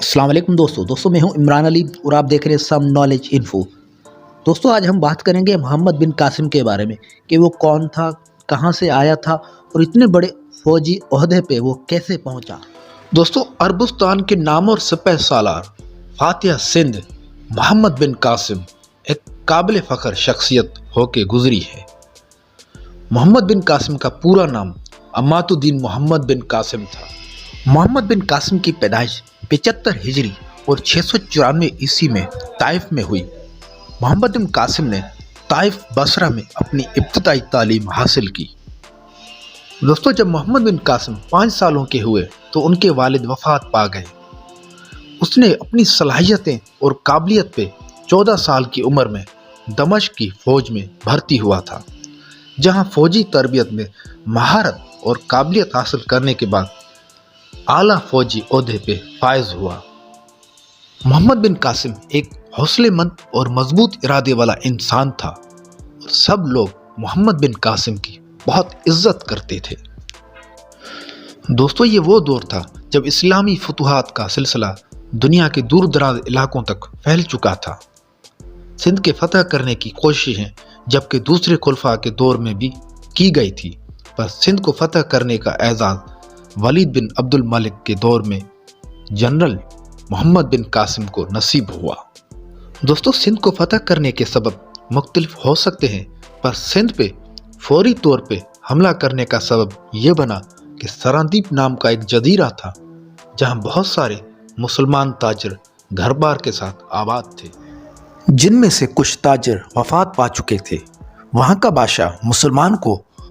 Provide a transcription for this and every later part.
अस्सलाम वालेकुम दोस्तों मैं हूं इमरान अली और आप देख रहे हैं सम नॉलेज इन्फो। दोस्तों आज हम बात करेंगे मोहम्मद बिन कासिम के बारे में कि वो कौन था, कहां से आया था और इतने बड़े फौजी ओहदे पे वो कैसे पहुंचा। दोस्तों अरबुस्तान के नामवर सिपह सालार फातिह सिंध मोहम्मद बिन कासिम एक काबिल फ़ख्र शख्सियत होके गुजरी है। मोहम्मद बिन कासिम का पूरा नाम अमातुद्दीन मोहम्मद बिन कासिम था। मोहम्मद बिन कासिम की पैदाइश 75 हिजरी और 694 ईस्वी में ताइफ में हुई। मोहम्मद बिन कासिम ने ताइफ बसरा में अपनी इब्तदाई तालीम हासिल की। दोस्तों जब मोहम्मद बिन कासिम 5 सालों के हुए तो उनके वालिद वफात पा गए। उसने अपनी सलाहियतें और काबिलियत पे 14 साल की उम्र में दमिश्क की फ़ौज में भर्ती हुआ था, जहां फ़ौजी तरबियत में महारत और काबिलियत हासिल करने के बाद आला फ़ौजी ओहदे पे फायज हुआ। मोहम्मद बिन कासिम एक हौसलेमंद और मजबूत इरादे वाला इंसान था और सब लोग मोहम्मद बिन कासिम की बहुत इज्जत करते थे। दोस्तों ये वो दौर था जब इस्लामी फतूहात का सिलसिला दुनिया के दूर दराज इलाकों तक फैल चुका था। सिंध के फतह करने की कोशिशें जबकि दूसरे खुलफा के दौर में भी की गई थी, पर सिंध को फतह करने का एजाज़ वलीद बिन अब्दुल मलिक के दौर में जनरल मोहम्मद बिन कासिम को नसीब हुआ। दोस्तों सिंध को फतह करने के सबब मुख्तलिफ हो सकते हैं, पर सिंध पे फौरी तौर पे हमला करने का सबब यह बना कि सरांदीप नाम का एक जजीरा था, जहां बहुत सारे मुसलमान ताजर घर बार के साथ आबाद थे, जिनमें से कुछ ताजर वफात पा चुके थे। वहां का बादशाह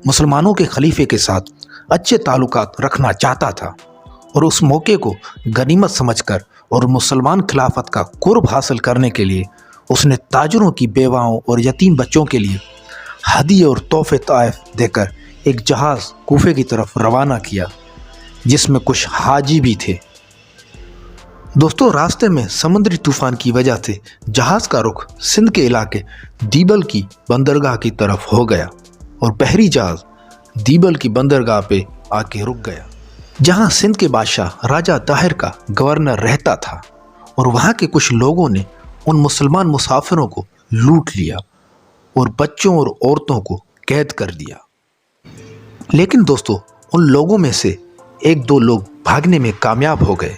मुसलमानों के खलीफे के साथ अच्छे ताल्लुकात रखना चाहता था और उस मौके को गनीमत समझकर और मुसलमान खिलाफत का कुर्ब हासिल करने के लिए उसने ताजरों की बेवाओं और यतीम बच्चों के लिए हदिये और तोहफे ताइफ देकर एक जहाज़ कूफे की तरफ रवाना किया, जिसमें कुछ हाजी भी थे। दोस्तों रास्ते में समुद्री तूफान की वजह से जहाज़ का रुख सिंध के इलाके दीबल की बंदरगाह की तरफ हो गया और बहरी जहाज़ दीबल की बंदरगाह पे आके रुक गया, जहां सिंध के बादशाह राजा ताहिर का गवर्नर रहता था। और वहां के कुछ लोगों ने उन मुसलमान मुसाफिरों को लूट लिया और बच्चों और औरतों को कैद कर दिया। लेकिन दोस्तों उन लोगों में से 1-2 लोग भागने में कामयाब हो गए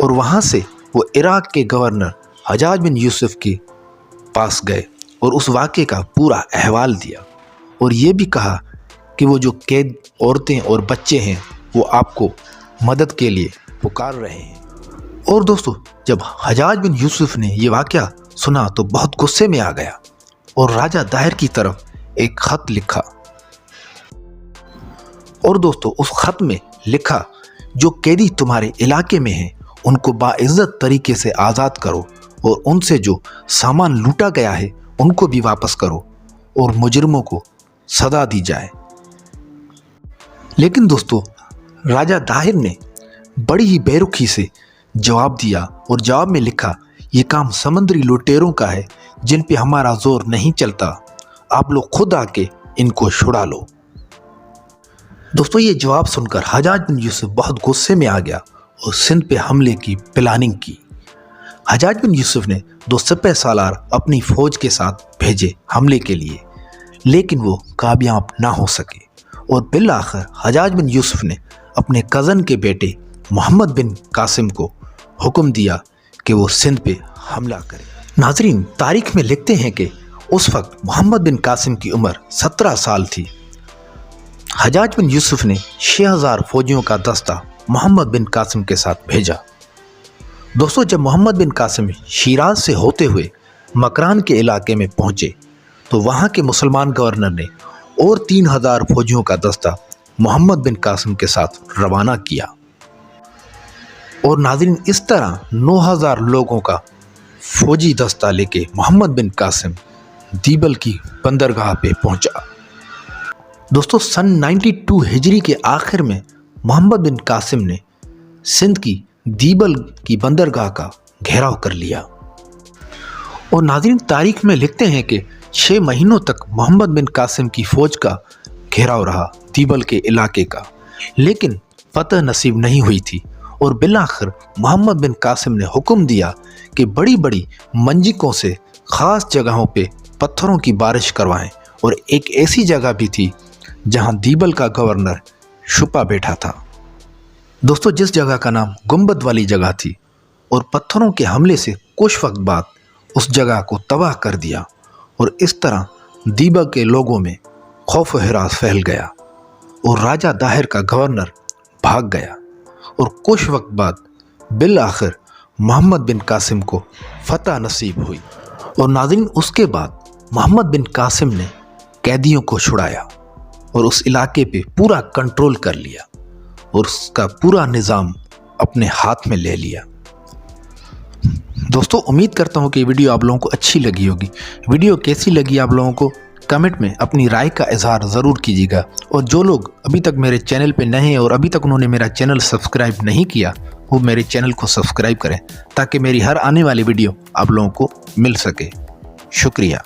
और वहां से वो इराक के गवर्नर हजाज बिन यूसुफ के पास गए और उस वाक़े का पूरा अहवाल दिया और ये भी कहा कि वो जो कैद औरतें और बच्चे हैं वो आपको मदद के लिए पुकार रहे हैं। और दोस्तों जब हजाज बिन यूसुफ ने ये वाक़या सुना तो बहुत गुस्से में आ गया और राजा दाहिर की तरफ एक ख़त लिखा। और दोस्तों उस ख़त में लिखा, जो कैदी तुम्हारे इलाके में हैं उनको बाइज़्ज़त तरीके से आज़ाद करो और उनसे जो सामान लूटा गया है उनको भी वापस करो और मुजरिमों को सज़ा दी जाए। लेकिन दोस्तों राजा दाहिर ने बड़ी ही बेरुखी से जवाब दिया और जवाब में लिखा, ये काम समुद्री लुटेरों का है जिन पे हमारा जोर नहीं चलता, आप लोग खुद आके इनको छुड़ा लो। दोस्तों ये जवाब सुनकर हजाज बिन यूसुफ बहुत गुस्से में आ गया और सिंध पे हमले की प्लानिंग की। हजाज बिन यूसुफ ने 2 सिपह सालार अपनी फौज के साथ भेजे हमले के लिए, लेकिन वो कामयाब ना हो सके और बिलाखिर हजाज बिन यूसुफ ने अपने कज़न के बेटे मोहम्मद बिन कासिम को हुक्म दिया कि वो सिंध पे हमला करे। नाजरीन तारीख में लिखते हैं कि उस वक्त मोहम्मद बिन कासिम की उम्र 17 साल थी। हजाज बिन यूसुफ ने 6000 फौजियों का दस्ता मोहम्मद बिन कासिम के साथ भेजा। दोस्तों जब मोहम्मद बिन कासिम शिराज से होते हुए मकरान के इलाके में पहुँचे तो वहाँ के मुसलमान गवर्नर ने और 3000 फौजियों का दस्ता मोहम्मद बिन कासिम के साथ रवाना किया। और नाज़रीन इस तरह 9000 लोगों का फौजी दस्ता लेके मोहम्मद बिन कासिम दीबल की बंदरगाह पे पहुंचा। दोस्तों सन 92 हिजरी के आखिर में मोहम्मद बिन कासिम ने सिंध की दीबल की बंदरगाह का घेराव कर लिया। और नाज़रीन तारीख में लिखते हैं कि 6 महीनों तक मोहम्मद बिन कासिम की फ़ौज का घेराव रहा दीबल के इलाके का, लेकिन फतह नसीब नहीं हुई थी और बिलाखिर मोहम्मद बिन कासिम ने हुक्म दिया कि बड़ी बड़ी मंजिकों से ख़ास जगहों पे पत्थरों की बारिश करवाएं, और एक ऐसी जगह भी थी जहां दीबल का गवर्नर छुपा बैठा था। दोस्तों, जिस जगह का नाम गुंबद वाली जगह थी, और पत्थरों के हमले से कुछ वक्त बाद उस जगह को तबाह कर दिया, और इस तरह दीबा के लोगों में खौफ व हिरास फैल गया और राजा दाहिर का गवर्नर भाग गया, और कुछ वक्त बाद बिल आखिर मोहम्मद बिन कासिम को फतह नसीब हुई। और नाज़रीन, उसके बाद मोहम्मद बिन कासिम ने कैदियों को छुड़ाया और उस इलाके पे पूरा कंट्रोल कर लिया और उसका पूरा निज़ाम अपने हाथ में ले लिया। दोस्तों, उम्मीद करता हूँ कि ये वीडियो आप लोगों को अच्छी लगी होगी। वीडियो कैसी लगी आप लोगों को कमेंट में अपनी राय का इजहार ज़रूर कीजिएगा, और जो लोग अभी तक मेरे चैनल पे नए हैं और अभी तक उन्होंने मेरा चैनल सब्सक्राइब नहीं किया, वो मेरे चैनल को सब्सक्राइब करें ताकि मेरी हर आने वाली वीडियो आप लोगों को मिल सके। शुक्रिया।